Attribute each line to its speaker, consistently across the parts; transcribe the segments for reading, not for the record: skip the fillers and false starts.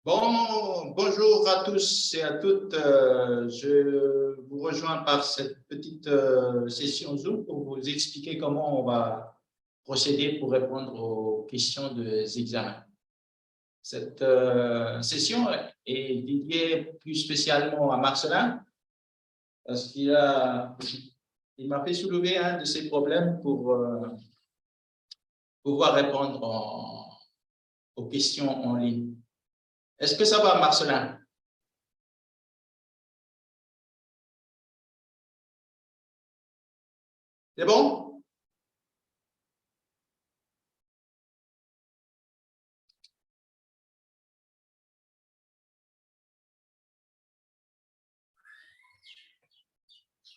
Speaker 1: Bon, bonjour à tous et à toutes. Je vous rejoins par cette petite session Zoom pour vous expliquer comment on va procéder pour répondre aux questions des examens. Cette session est dédiée plus spécialement à Marcelin parce qu'il m'a fait soulever un de ses problèmes pour pouvoir répondre aux questions en ligne. Est-ce que ça va, Marcelin? C'est bon?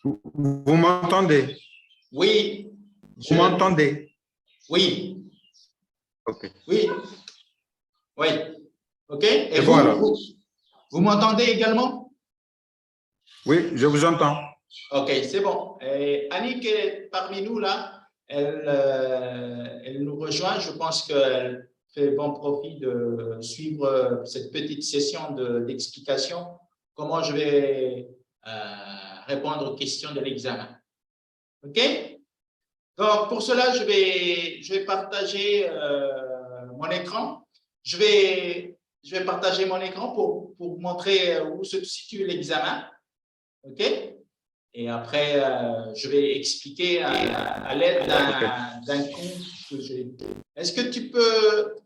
Speaker 2: Vous m'entendez?
Speaker 1: Oui.
Speaker 2: Vous m'entendez?
Speaker 1: Oui.
Speaker 2: OK.
Speaker 1: Oui. Oui. OK. Et
Speaker 2: bon, alors.
Speaker 1: Vous m'entendez également?
Speaker 2: Oui, je vous entends.
Speaker 1: OK, c'est bon. Et Annick est parmi nous là. Elle nous rejoint. Je pense qu'elle fait bon profit de suivre cette petite session d'explication. Comment je vais répondre aux questions de l'examen. OK? Donc, pour cela, je vais partager mon écran. Je vais partager mon écran pour montrer où se situe l'examen. OK? Et après, je vais expliquer à l'aide d'un compte que j'ai. Est-ce que tu peux…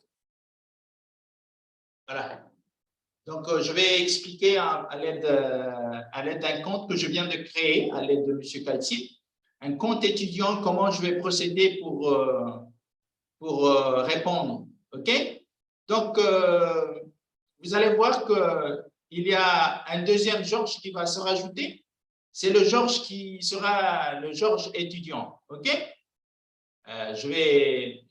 Speaker 1: Voilà. Donc, je vais expliquer à l'aide d'un compte que je viens de créer, à l'aide de M. Kalsi, un compte étudiant, comment je vais procéder pour répondre. OK? Donc, vous allez voir qu'il y a un deuxième Georges qui va se rajouter. C'est le Georges qui sera le Georges étudiant. OK? Je vais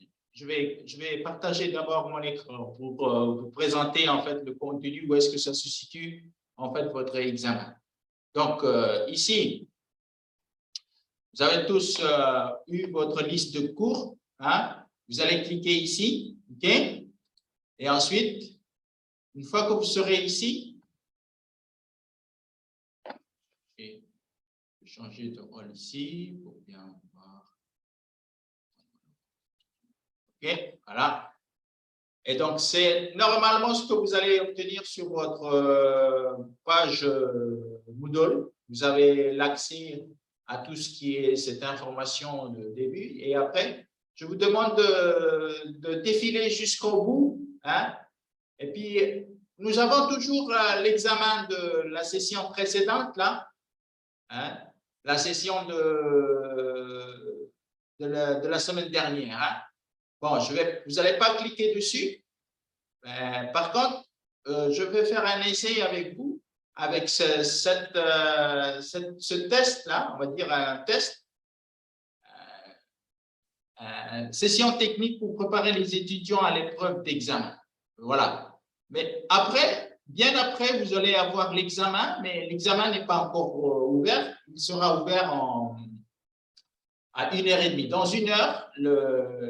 Speaker 1: partager d'abord mon écran pour vous présenter en fait le contenu, où est-ce que ça se situe en fait votre examen. Donc, ici, vous avez tous eu votre liste de cours. Hein? Vous allez cliquer ici, OK? Et ensuite, une fois que vous serez ici, je vais changer de rôle ici pour bien voir. OK, voilà. Et donc, c'est normalement ce que vous allez obtenir sur votre page Moodle. Vous avez l'accès à tout ce qui est cette information de début. Et après, je vous demande de défiler jusqu'au bout. Hein? Et puis, nous avons toujours l'examen de la session précédente, là, hein? La session de la semaine dernière. Hein? Bon, vous n'allez pas cliquer dessus. Par contre, je vais faire un essai avec vous, avec ce test-là, on va dire un test, session technique pour préparer les étudiants à l'épreuve d'examen. Voilà. Mais après, bien après, vous allez avoir l'examen, mais l'examen n'est pas encore ouvert. Il sera ouvert à 1h30. Dans 1 heure,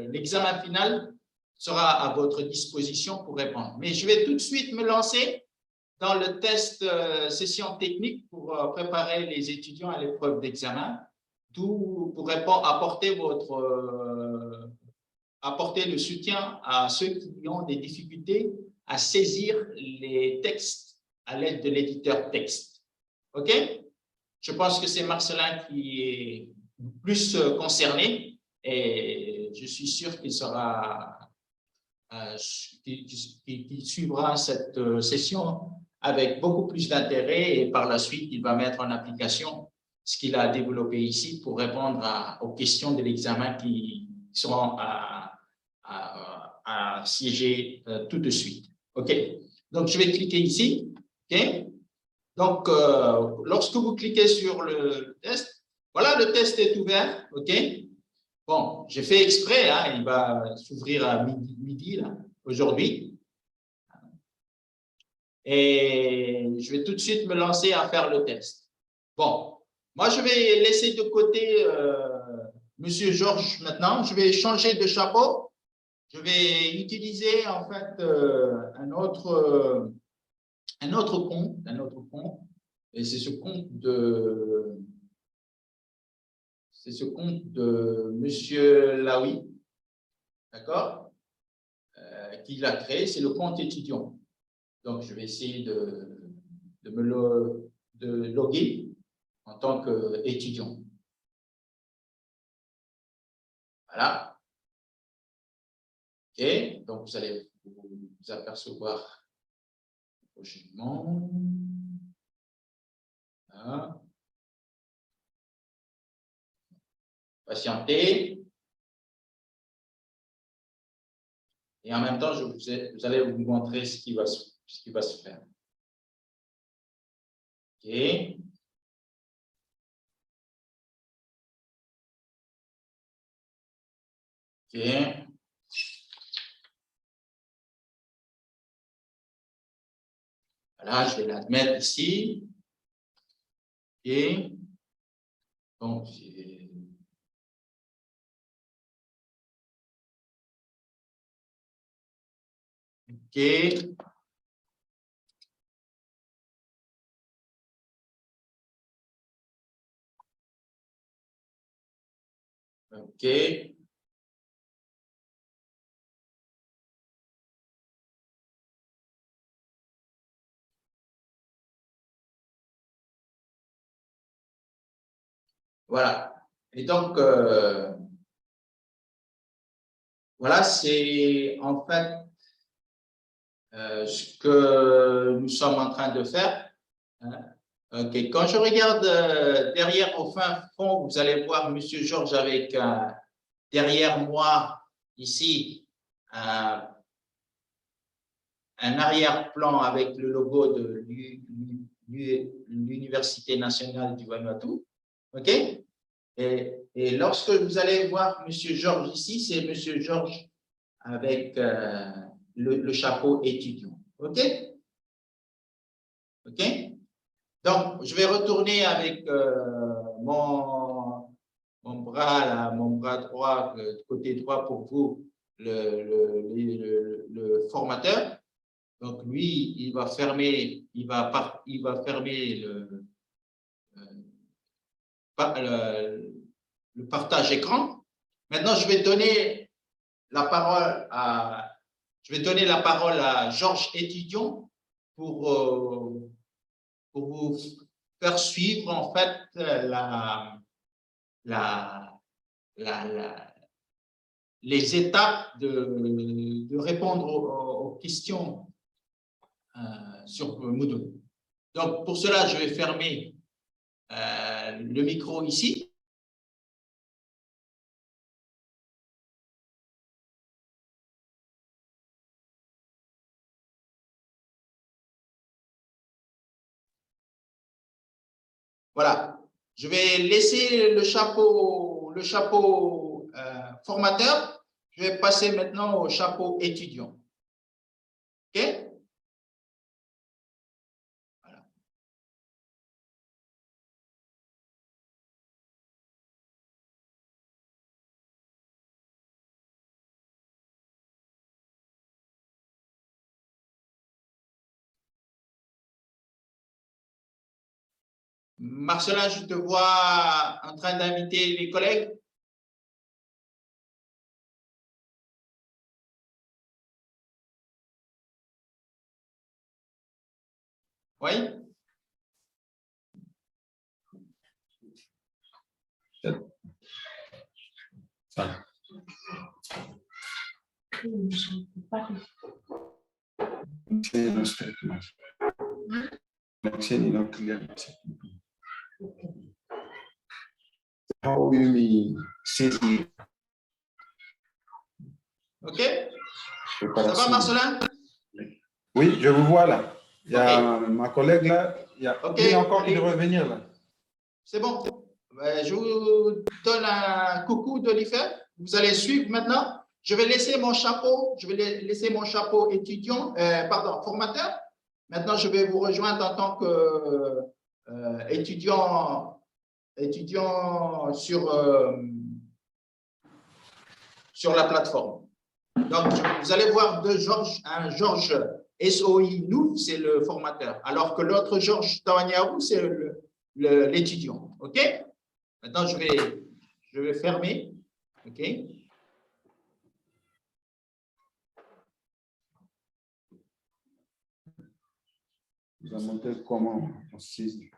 Speaker 1: l'examen final sera à votre disposition pour répondre. Mais je vais tout de suite me lancer dans le test session technique pour préparer les étudiants à l'épreuve d'examen, tout pour apporter le soutien à ceux qui ont des difficultés à saisir les textes à l'aide de l'éditeur texte. OK? Je pense que c'est Marcelin qui est plus concerné et je suis sûr qu'il suivra cette session avec beaucoup plus d'intérêt et par la suite, il va mettre en application ce qu'il a développé ici pour répondre aux questions de l'examen qui seront à siéger tout de suite. OK? Donc, je vais cliquer ici. OK? Donc, lorsque vous cliquez sur le test, voilà, le test est ouvert. OK? Bon, j'ai fait exprès, hein, il va s'ouvrir à midi là, aujourd'hui. Et je vais tout de suite me lancer à faire le test. Bon, moi, je vais laisser de côté Monsieur Georges maintenant. Je vais changer de chapeau. Je vais utiliser en fait un autre un autre compte, et c'est ce compte de Monsieur Laoui, d'accord, qui l'a créé, c'est le compte étudiant. Donc, je vais essayer de loguer en tant qu'étudiant. Voilà. OK. Donc, vous allez vous apercevoir prochainement. Voilà. Patientez. Et en même temps, vous allez vous montrer ce qui va se faire. OK. OK. Voilà, je vais la mettre ici. OK. Donc, OK. OK. Voilà. Et donc, voilà, c'est en fait ce que nous sommes en train de faire. Hein. Okay. Quand je regarde derrière au fin fond, vous allez voir M. Georges avec derrière moi ici un arrière-plan avec le logo de l'Université nationale du Vanuatu. OK? Et lorsque vous allez voir M. Georges ici, c'est M. Georges avec le chapeau étudiant. OK? OK? Donc, je vais retourner avec mon bras, là, mon bras droit, côté droit pour vous, le formateur. Donc, lui, il va fermer le partage écran. Maintenant, je vais donner la parole à Georges étudiant pour vous faire suivre en fait les étapes de répondre aux questions sur Moodle. Donc, pour cela, je vais fermer le micro ici. Voilà. Je vais laisser le chapeau formateur. Je vais passer maintenant au chapeau étudiant. OK? Voilà. Marcelin, je te vois en train d'inviter les collègues. Oui? OK? Ça va, Marcelin?
Speaker 2: Oui, je vous vois là. Il y a ma collègue là. Il y a encore qui devrait venir là.
Speaker 1: C'est bon. Je vous donne un coucou d'Oliver. Vous allez suivre maintenant. Je vais laisser mon chapeau. Étudiant, formateur. Maintenant, je vais vous rejoindre en tant qu'étudiant sur la plateforme. Donc, vous allez voir un Georges SOI, nous, c'est le formateur, alors que l'autre Georges Tawanyarou, c'est l'étudiant. OK? Maintenant, je vais fermer. OK?
Speaker 2: Vous avez montré comment aussi.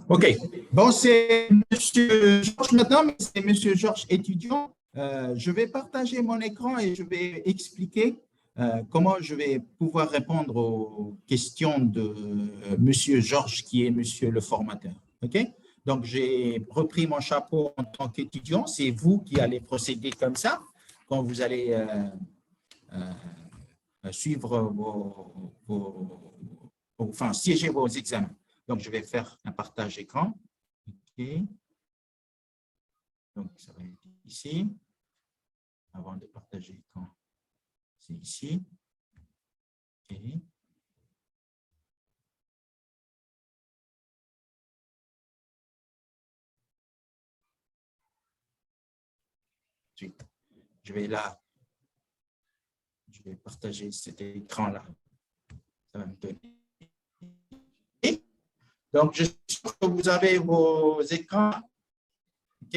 Speaker 3: OK. Bon, c'est M. Georges maintenant, mais c'est M. Georges étudiant. Je vais partager mon écran et je vais expliquer comment je vais pouvoir répondre aux questions de M. Georges, qui est M. le formateur. OK? Donc, j'ai repris mon chapeau en tant qu'étudiant. C'est vous qui allez procéder comme ça quand vous allez suivre enfin, siéger vos examens. Donc, je vais faire un partage écran. OK. Donc, ça va être ici. Avant de partager l'écran, c'est ici. OK. Ensuite, je vais partager cet écran-là. Ça va me donner. Donc, je suis sûr que vous avez vos écrans. OK?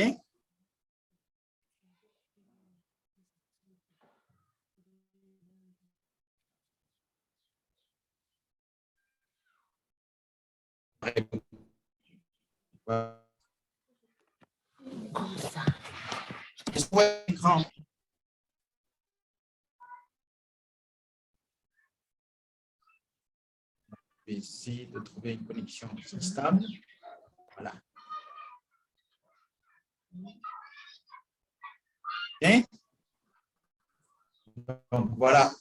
Speaker 3: Écran. Je vais essayer de trouver une connexion stable. Voilà. OK? Donc, voilà.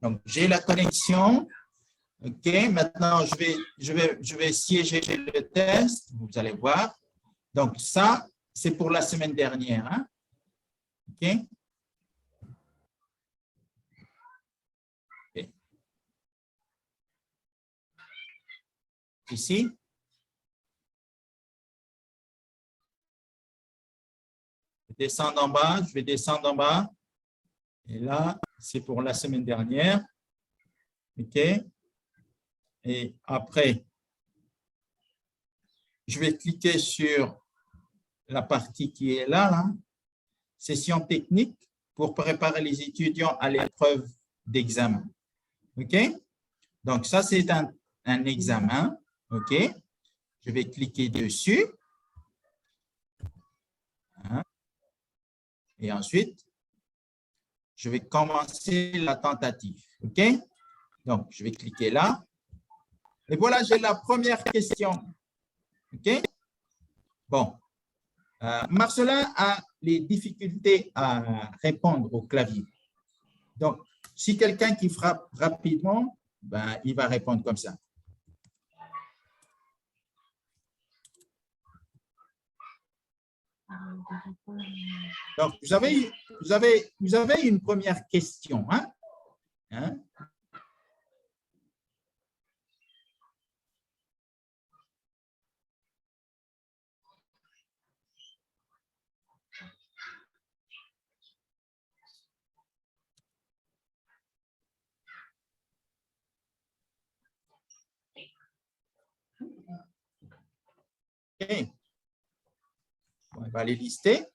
Speaker 3: Donc, j'ai la connexion. OK, maintenant, je vais siéger le test. Vous allez voir. Donc, ça, c'est pour la semaine dernière. Hein? OK? Okay. Ici. Je vais descendre en bas. Je vais descendre en bas. Et là, c'est pour la semaine dernière. OK? Et après, je vais cliquer sur la partie qui est là, session technique pour préparer les étudiants à l'épreuve d'examen. OK? Donc, ça, c'est un examen. OK? Je vais cliquer dessus. Et ensuite, je vais commencer la tentative. OK? Donc, je vais cliquer là. Et voilà, j'ai la première question. OK? Bon. Marcelin a les difficultés à répondre au clavier. Donc, si quelqu'un qui frappe rapidement, ben, il va répondre comme ça. Donc, vous avez une première question. Hein? OK. On va les lister.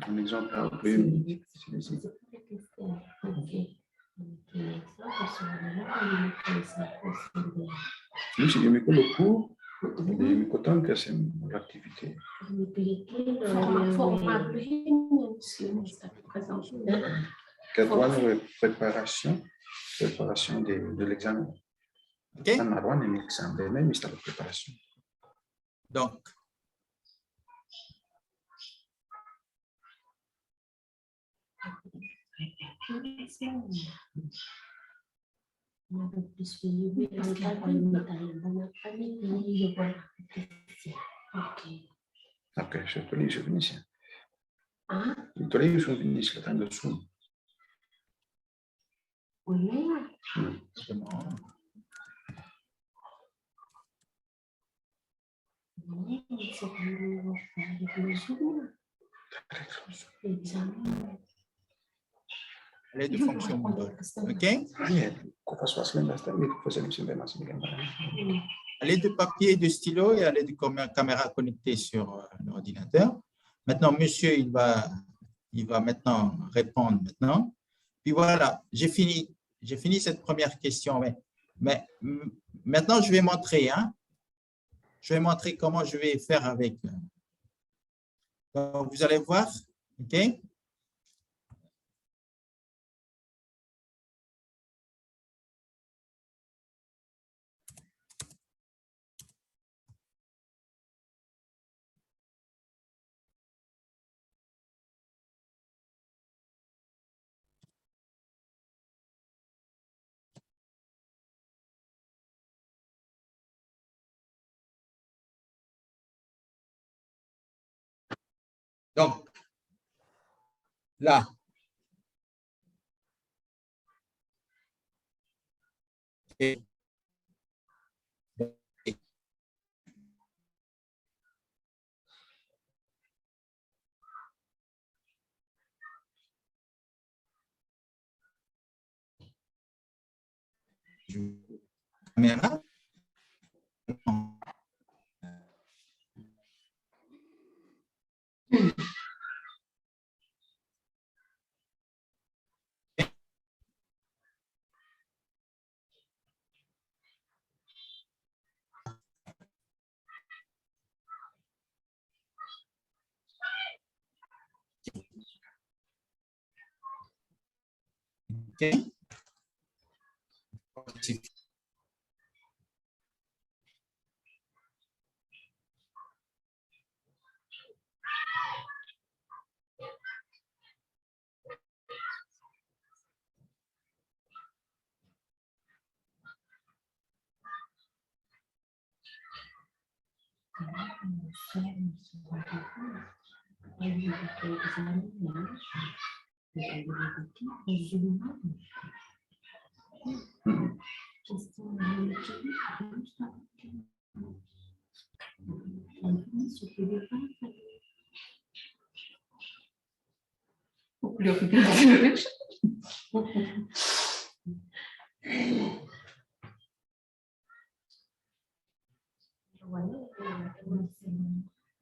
Speaker 2: Un exemple après. Lui, c'est du micro le cours, des microtons que c'est l'activité. Préparation de l'examen.
Speaker 3: OK? Donc,
Speaker 2: Ok, je te lis, je finis. Je te lis, je finis le temps de Zoom.
Speaker 3: les deux fonctions Moodle. OK? À l'aide de papier et de stylo et à l'aide de caméra connectée sur l'ordinateur. Maintenant, monsieur, il va maintenant répondre maintenant. Puis voilà, j'ai fini cette première question. Mais maintenant, je vais montrer. Je vais montrer comment je vais faire avec. Donc, vous allez voir. OK? Donc, là. Et caméra. OK?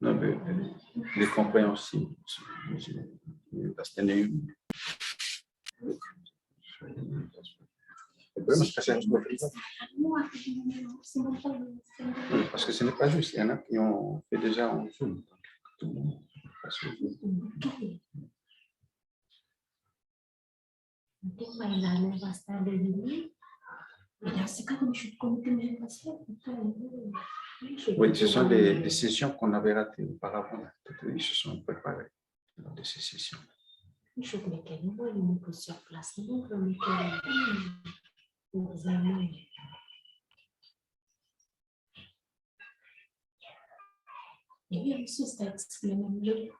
Speaker 2: Non, mais les compréhensibles. Parce que ce n'est pas juste. Il y en a qui ont fait déjà en Zoom. Tout le monde passe au Zoom. Oui, ce sont des sessions qu'on avait ratées auparavant. Ils se sont préparés lors de ces sessions.
Speaker 4: Et monsieur, ça explique même le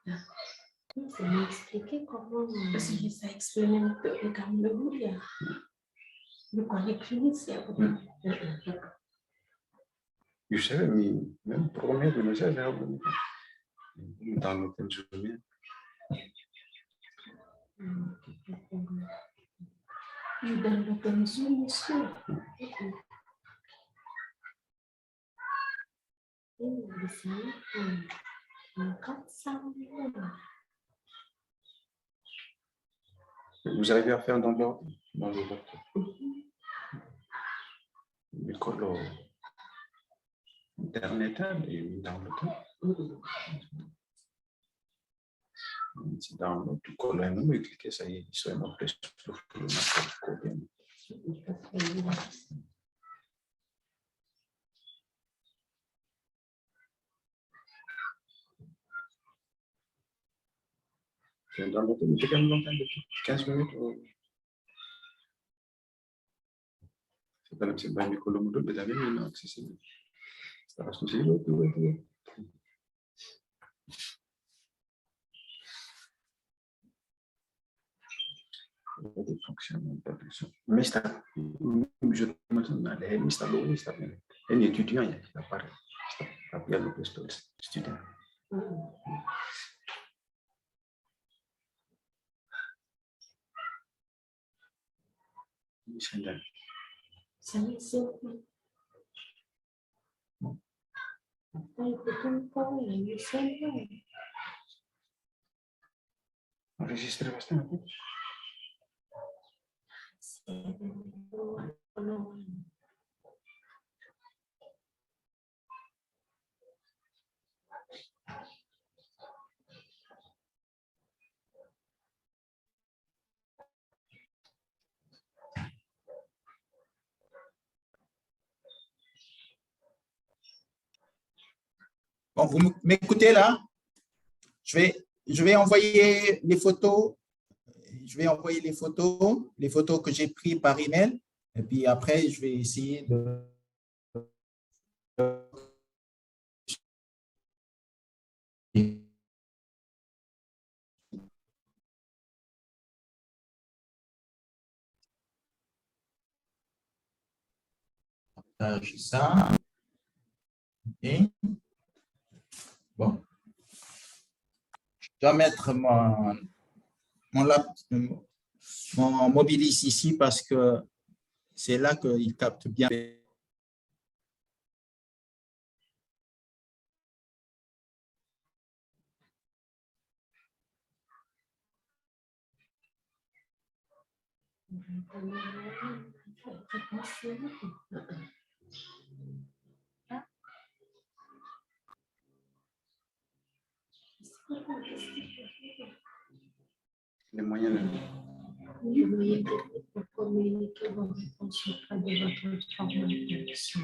Speaker 4: ça m'expliquait comment. Parce que ça explique même le bout. Le correctif, c'est à peu
Speaker 2: Je savais, mais même premier de nos âges, dans l'hôtel Julien.
Speaker 4: Je donne le commission, monsieur.
Speaker 2: Vous arrivez à faire dans l'ordre? dans le laptop. Micro internet et download. Si download tu colles non mais cliquer ça y est sur un autre c'est download mais quand longtemps depuis 15 minutes c'est pas c'est pas micro module mais là même non accessible ça va se dire des fonctionnements mais ça je maintenant les Mr. Low Mr. un étudiant il a parlé ça bien le student enregistré bastante.
Speaker 3: Bon, vous m'écoutez là? Je vais envoyer les photos. Je vais envoyer les photos que j'ai prises par email. Et puis après, je vais essayer de… Partage ça. OK. Bon. Je dois mettre mon Mobilis ici parce que c'est là qu'il capte bien.
Speaker 2: Les moyens
Speaker 4: Les moyens de communiquer vos réponses auprès de votre formation.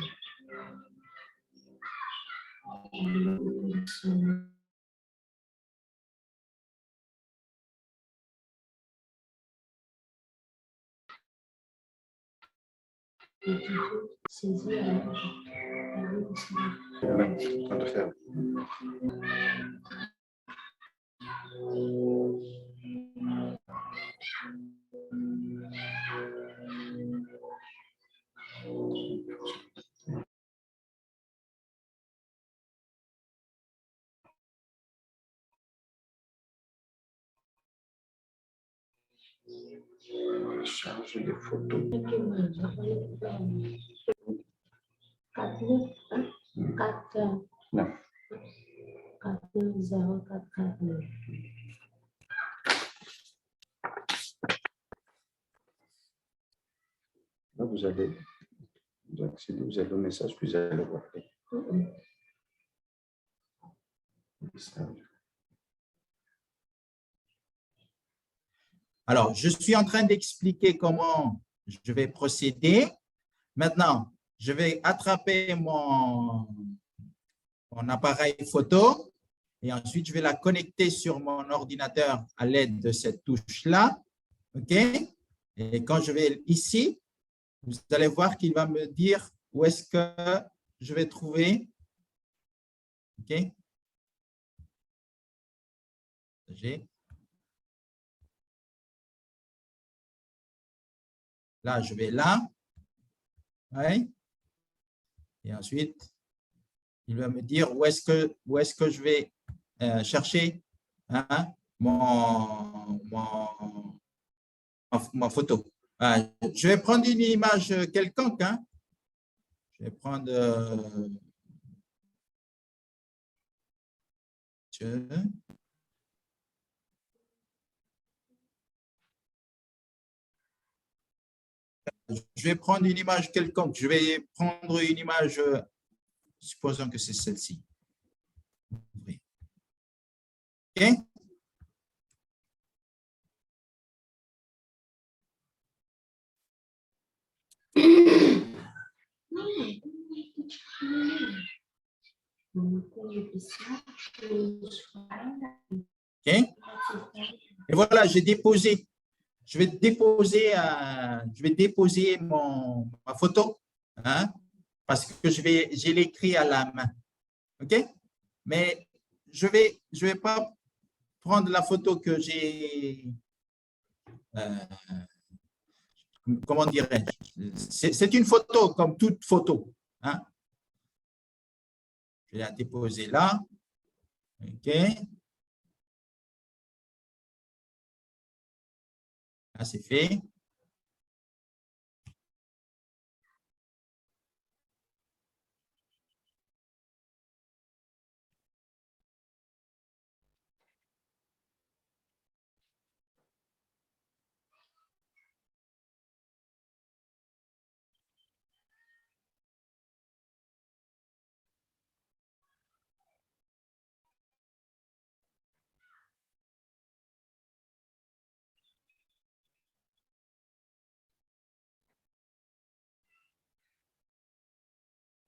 Speaker 2: faire. Charge des photos.
Speaker 4: 4-0-4-4-9.
Speaker 2: Là, vous allez accéder, vous avez le message, puis vous allez voir.
Speaker 3: Alors, je suis en train d'expliquer comment je vais procéder. Maintenant, je vais attraper mon appareil photo et ensuite, je vais la connecter sur mon ordinateur à l'aide de cette touche-là. OK? Et quand je vais ici, vous allez voir qu'il va me dire où est-ce que je vais trouver. OK? Là, je vais là. Ouais. Et ensuite, il va me dire où est-ce que je vais chercher ma photo. Je vais prendre une image quelconque. Je vais prendre… je vais prendre une image quelconque. Je vais prendre une image, supposons que c'est celle-ci. OK? OK? Et voilà, j'ai déposé. Je vais déposer ma photo, hein, parce que j'ai l'écrit à la main. OK? Mais je vais pas prendre la photo que j'ai, comment dirais-je? C'est une photo comme toute photo. Hein? Je vais la déposer là. OK? Là, c'est fait.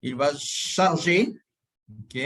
Speaker 3: Il va charger. OK?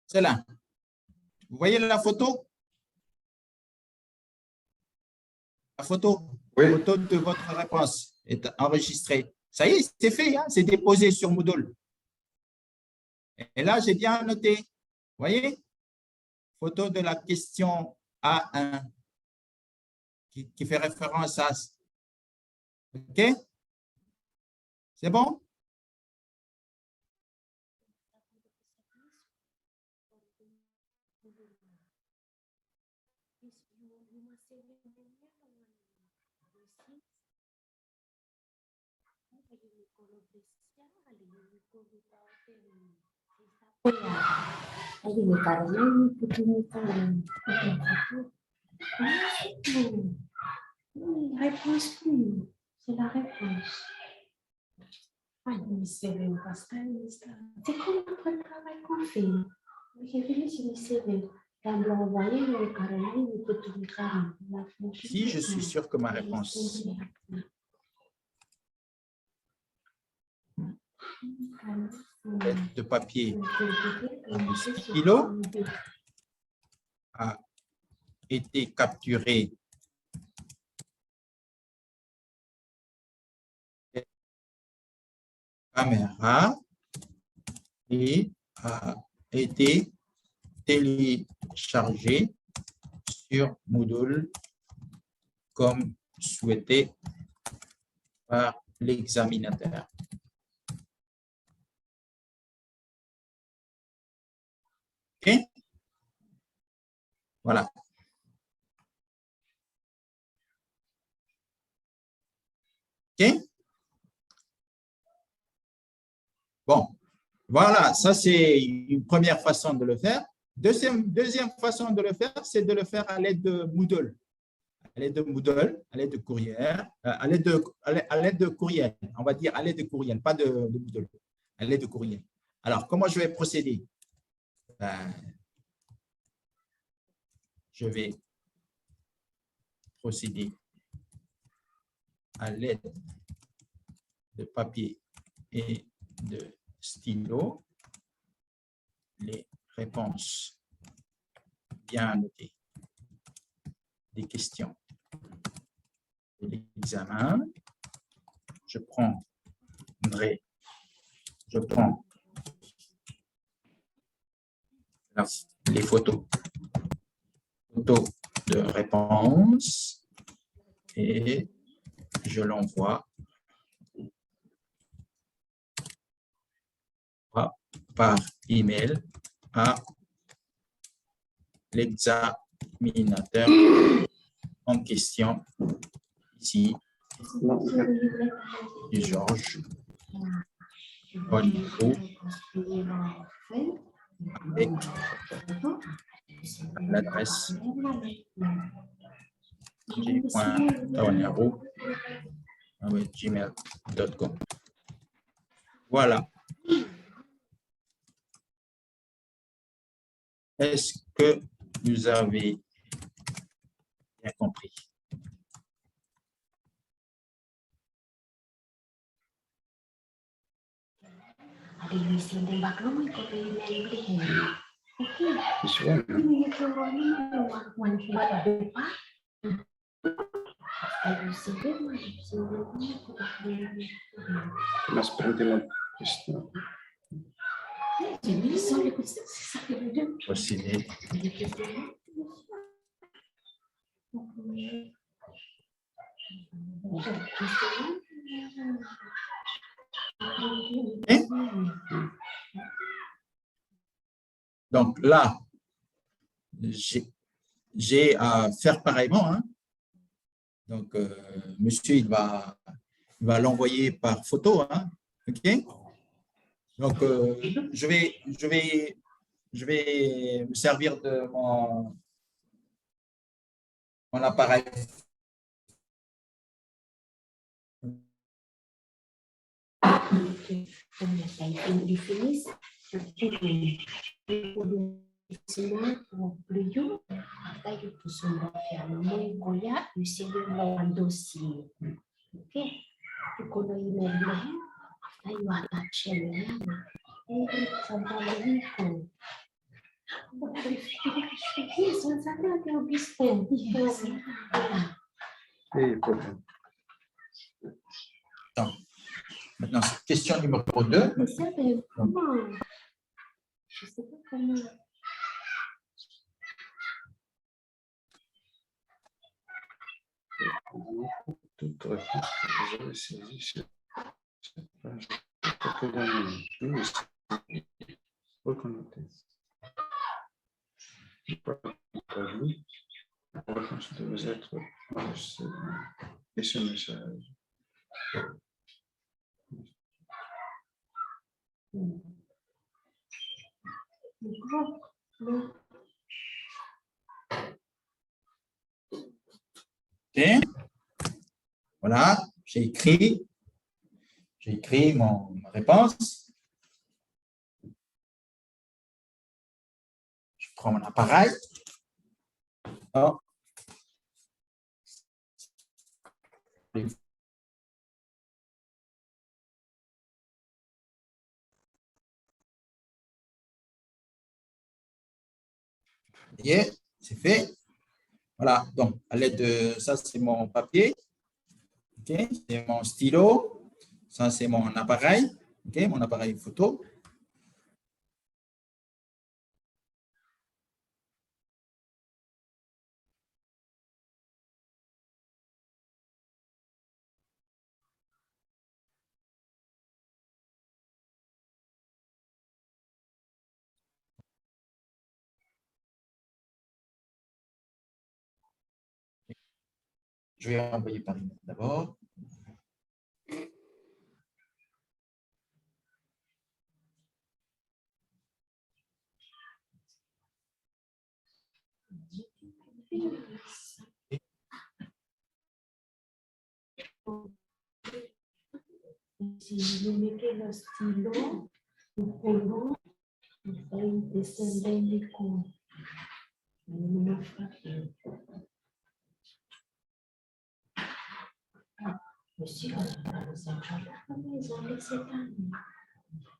Speaker 3: C'est là. Vous voyez la photo? La photo,
Speaker 2: Oui.
Speaker 3: la photo de votre réponse est enregistrée. Ça y est, c'est fait, hein? C'est déposé sur Moodle. Et là, j'ai bien noté. Vous voyez? Photo de la question A1 qui fait référence à… OK? C'est bon?
Speaker 4: Réponse, c'est la réponse. C'est comme notre travail qu'on fait.
Speaker 3: Si, je suis sûr que ma réponse de papier de stylo a été capturée caméra et a été téléchargé sur Moodle comme souhaité par l'examinateur. OK? Voilà. OK? Bon, voilà, ça c'est une première façon de le faire. Deuxième façon de le faire, c'est de le faire à l'aide de Moodle. À l'aide de Moodle, à l'aide de courriel, à l'aide de courriel, on va dire à l'aide de courriel, pas de Moodle, à l'aide de courriel. Alors, comment je vais procéder? Je vais procéder à l'aide de papier et de stylo. Les réponses bien notées des questions de l'examen. Je prends les photos de réponse et je l'envoie par email à l'examinateur en question, ici, Georges Olivo, avec l'adresse j.tawanero@gmail.com. Voilà. Est-ce que vous avez bien compris?
Speaker 4: Ada yang mesti tembak kamu ikut dari beli. Oke.
Speaker 2: Visual.
Speaker 4: Ini itu orangnya wan buat apa? Ada sebelum sebelumnya
Speaker 2: Mas berhenti lagi.
Speaker 4: jadi soalnya sakit udah.
Speaker 3: Procéder. Donc là, j'ai à faire pareillement. Hein. Donc, monsieur, il va l'envoyer par photo. Hein. OK? Donc, je vais me servir de mon appareil. Maintenant, question numéro 2.
Speaker 4: Je sais pas comment.
Speaker 2: Toute réponse que vous avez saisie sur cette page. Reconnecter. La réponse devait être et ce message.
Speaker 3: Okay. Voilà, j'ai écrit ma réponse. Je prends mon appareil. Oh. Et c'est fait. Voilà, donc à l'aide de ça, c'est mon papier. Okay. C'est mon stylo. Ça, c'est mon appareil. Okay. Mon appareil photo. Je vais envoyer par email d'abord.
Speaker 4: Si je mettais le stylo, le colo, il fallait descendre les coups. Monsieur, ils ont laissé parler.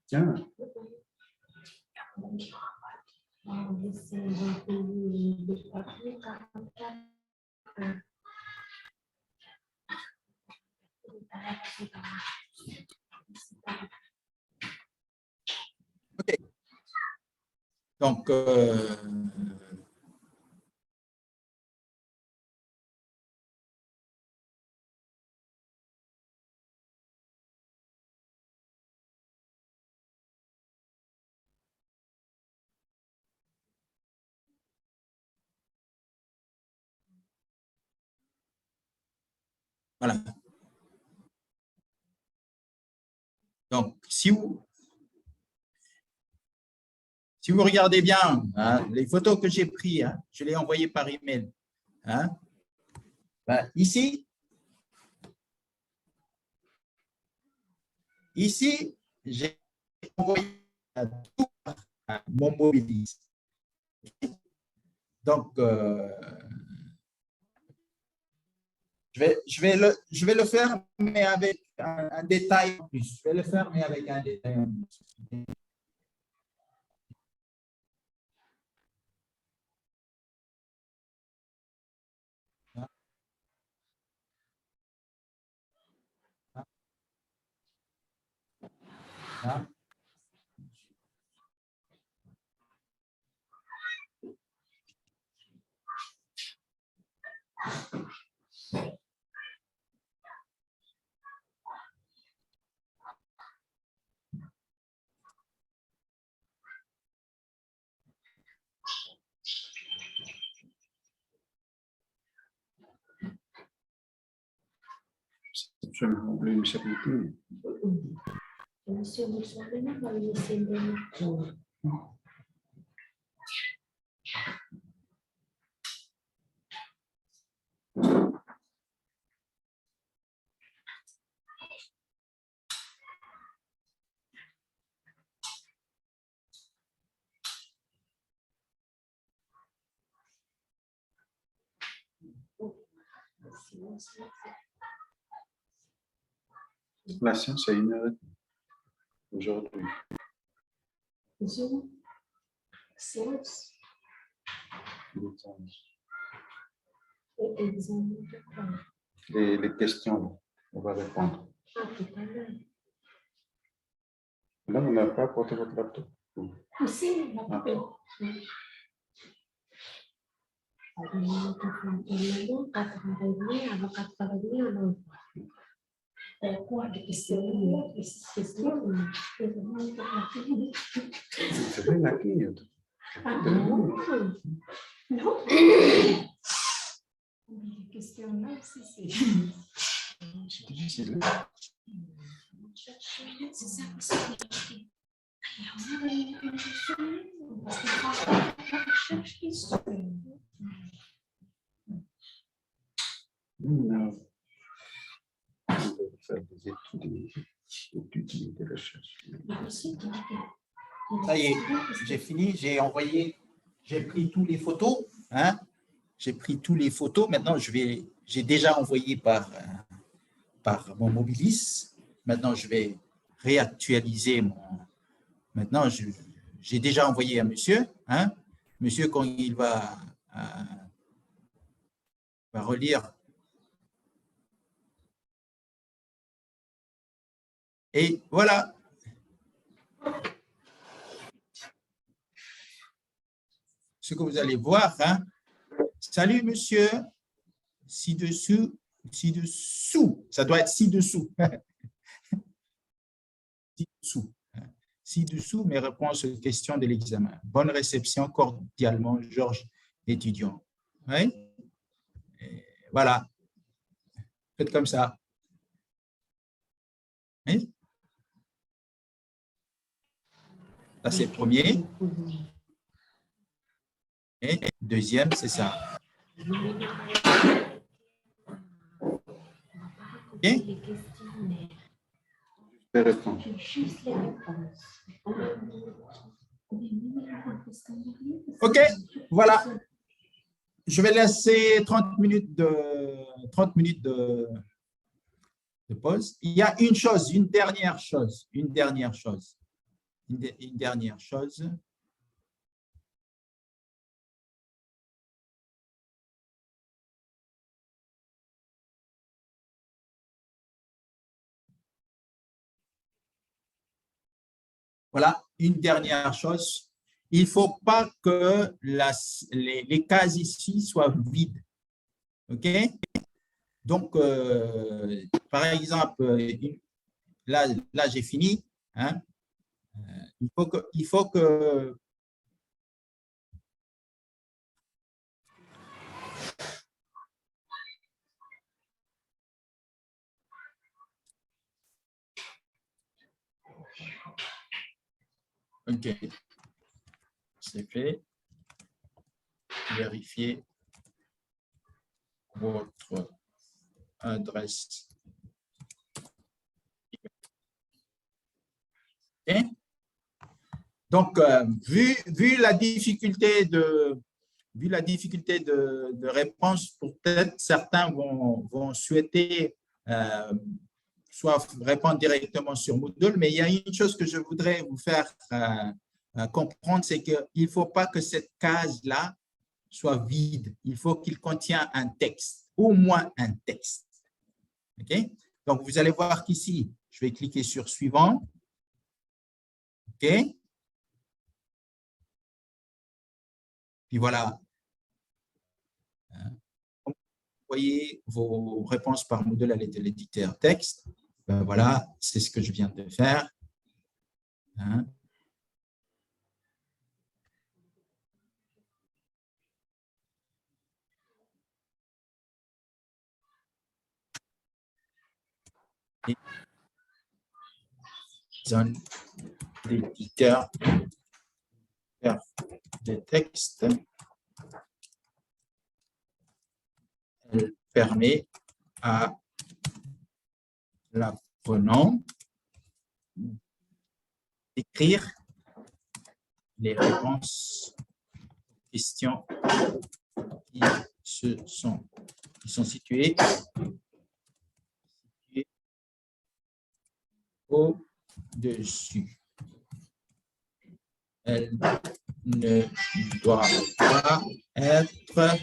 Speaker 2: Tiens.
Speaker 4: On laissait le papier 44.
Speaker 3: OK. Donc, Voilà. Donc, si vous regardez bien hein, les photos que j'ai prises, hein, je les ai envoyées par email. Hein, ben, ici, j'ai envoyé tout à mon mobiliste. Donc, je vais le faire, mais avec un détail en plus. Je vais le faire, mais avec un détail en plus. Hein?
Speaker 4: Monsieur, maintenant, va le laisser de
Speaker 2: La séance est 1h30 aujourd'hui.
Speaker 4: Zoom, séance et examen de quoi?
Speaker 2: Les questions, on va répondre.
Speaker 4: Ah, tout à l'heure.
Speaker 2: Là, on n'a pas apporté votre laptop.
Speaker 4: Ah, si, la poubelle. Maintenant, 4h30, avant 4h30, on envoie. Quoi de questions?
Speaker 2: C'est vrai, la clé.
Speaker 4: Ah, non. Non. Les questions là, c'est
Speaker 2: difficile.
Speaker 4: C'est ça que c'est.
Speaker 2: Non. On va faire des études de recherche.
Speaker 3: Ça y est, j'ai fini, j'ai pris tous les photos. Hein, j'ai pris tous les photos. Maintenant, j'ai déjà envoyé par mon mobilis. Maintenant, je vais réactualiser mon. Maintenant, j'ai déjà envoyé à monsieur. Hein, monsieur, quand il va relire. Et voilà. Ce que vous allez voir. Hein. Salut, monsieur. Ci-dessous. Ça doit être ci-dessous. Ci-dessous. Ci-dessous, mes réponses aux questions de l'examen. Bonne réception, cordialement, Georges, étudiant. Oui? Et voilà. Faites comme ça. Oui? Ça, c'est le premier. Et deuxième, c'est ça. OK?
Speaker 2: Les réponses.
Speaker 3: OK, voilà. Je vais laisser 30 minutes de pause. Il y a une chose, une dernière chose. Voilà, une dernière chose. Il ne faut pas que les cases ici soient vides. OK? Donc, par exemple, là j'ai fini. Hein? Il faut que OK. C'est fait. Vérifiez votre adresse. Okay. Donc, vu la difficulté de réponse, peut-être certains vont souhaiter soit répondre directement sur Moodle, mais il y a une chose que je voudrais vous faire comprendre, c'est qu'il ne faut pas que cette case-là soit vide. Il faut qu'il contienne un texte, au moins un texte. OK? Donc, vous allez voir qu'ici, je vais cliquer sur « Suivant ». OK? Puis voilà. Vous voyez vos réponses par Moodle à l'aide de l'éditeur texte. Ben voilà, c'est ce que je viens de faire. Hein? Et zone d'éditeur de texte. Elle permet à l'apprenant d'écrire les réponses aux questions qui sont situées au-dessus. Elle ne doit pas être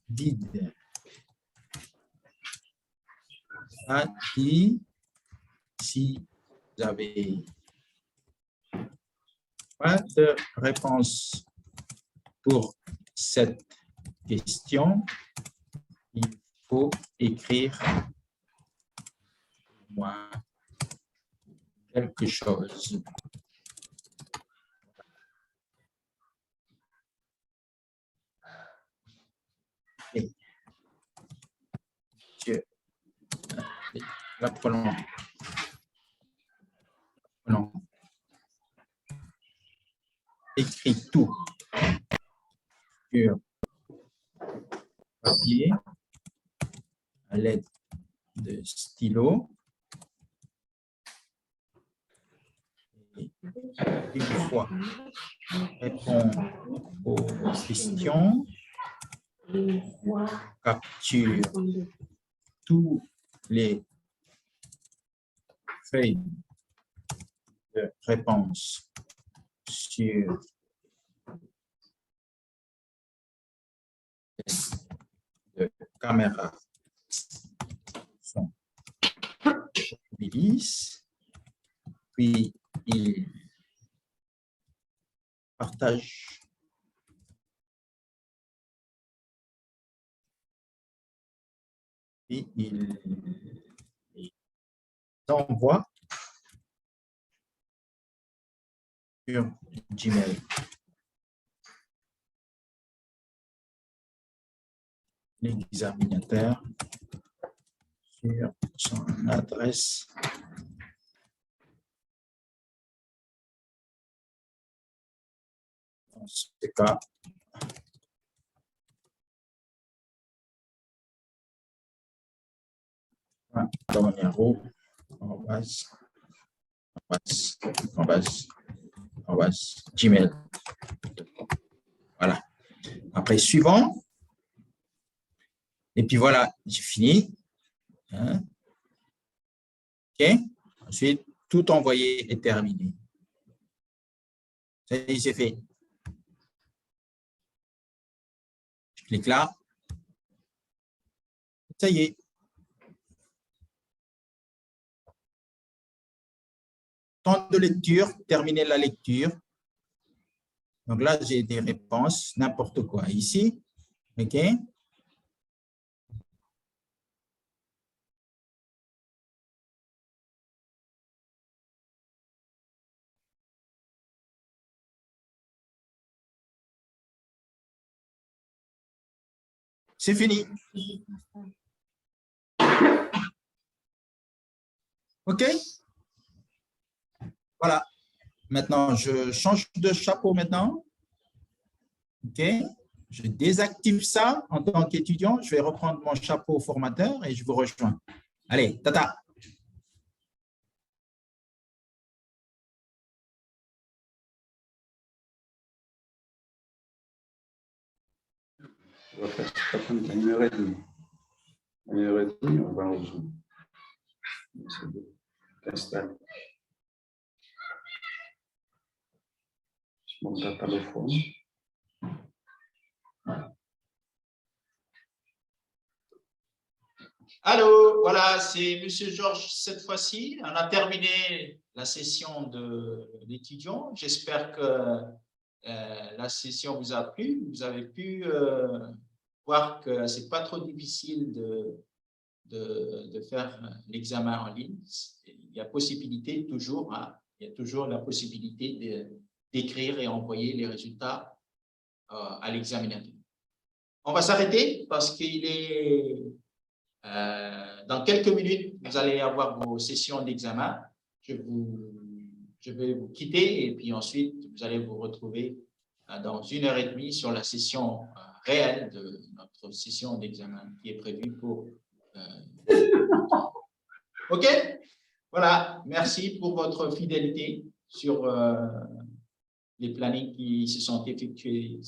Speaker 3: vide. Ça dit, si vous avez pas de réponse pour cette question, il faut écrire au moins quelque chose. Et l'apprenant écrit tout sur papier à l'aide de stylo. Et une fois répond aux questions, capture tous les feuilles de réponse sur de caméra sont mobilisés, puis il partage et il envoie sur Gmail. L'examinateur sur son adresse dans ce cas Gmail. Voilà. Après, suivant. Et puis voilà, j'ai fini. Hein? OK. Ensuite, tout envoyé est terminé. Ça y est, c'est fait. Je clique là. Ça y est. Temps de lecture, terminer la lecture. Donc là, j'ai des réponses, n'importe quoi ici. OK. C'est fini. OK. Voilà. Maintenant, je change de chapeau maintenant. OK. Je désactive ça en tant qu'étudiant. Je vais reprendre mon chapeau formateur et je vous rejoins. Allez, tata.
Speaker 2: On va faire ça pendant 1h30. 1h30, on va en Zoom. C'est bon. T'installe. Je monte ta téléphone.
Speaker 1: Allô, voilà, c'est M. Georges cette fois-ci. On a terminé la session de l'étudiant. J'espère que la session vous a plu. Vous avez pu voir que ce n'est pas trop difficile de faire l'examen en ligne. Il y a possibilité toujours, hein, il y a toujours la possibilité d'écrire et envoyer les résultats à l'examinateur. On va s'arrêter parce qu'il est dans quelques minutes, vous allez avoir vos sessions d'examen. Je vais vous quitter et puis ensuite, vous allez vous retrouver dans 1h30 sur la session réelle de notre session d'examen qui est prévue pour... OK? Voilà, merci pour votre fidélité sur les plannings qui se sont effectués.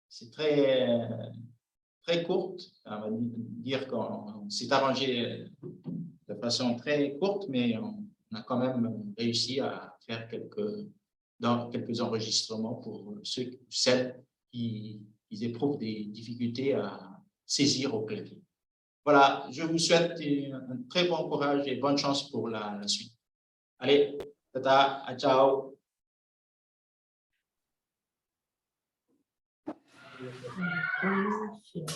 Speaker 1: C'est très courte, on va dire qu'on s'est arrangé de façon très courte, mais on a quand même réussi à faire quelques enregistrements pour celles qui éprouvent des difficultés à saisir au clavier. Voilà, je vous souhaite un très bon courage et bonne chance pour la suite. Allez, tata, ciao.
Speaker 4: Thank you.